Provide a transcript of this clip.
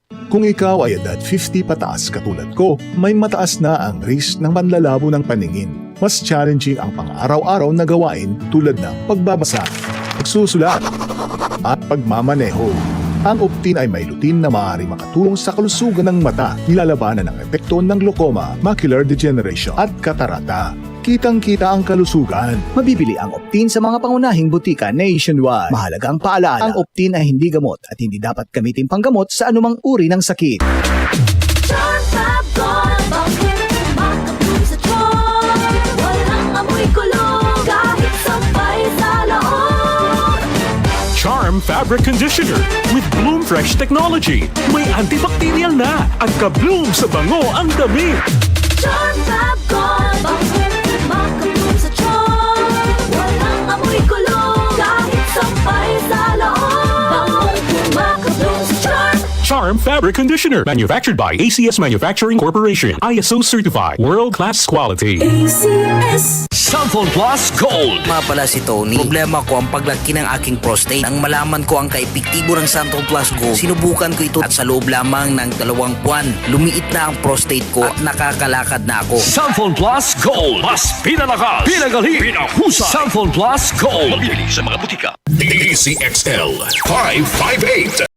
Kung ikaw ay edad 50 pataas katulad ko, may mataas na ang risk ng panlalabo ng paningin. Mas challenging ang pang-araw-araw na gawain tulad ng pagbabasa, pagsusulat, at pagmamaneho. Ang Optin ay may lutin na maaaring makatulong sa kalusugan ng mata, nilalabanan ng epekto ng glaucoma, macular degeneration at katarata. Kitang-kita ang kalusugan. Mabibili ang Optin sa mga pangunahing butika nationwide. Mahalagang paalala, ang Optin ay hindi gamot at hindi dapat gamitin panggamot sa anumang uri ng sakit. Charm Fabric Conditioner with Bloom Fresh Technology. May antibacterial na at ka-bloom sa bango ang damit. Charm Fab Gold Bakit makabloom sa charm Walang amoy kulong Kahit sampay sa loob Bangong makabloom sa charm Charm Fabric Conditioner. Manufactured by ACS Manufacturing Corporation. ISO certified. World-class quality. ACS Sunphone Plus Gold. Nga pala si Tony. Problema ko ang paglaki ng aking prostate. Nang malaman ko ang kaepektibo ng Sunphone Plus Gold, sinubukan ko ito at sa loob lamang ng 2 buwan, lumiit na ang prostate ko at nakakalakad na ako. Sunphone Plus Gold. Mas pinalakas, pinagali, pinahusa. Sunphone Plus Gold. Mabili sa mga butika. DCXL 558.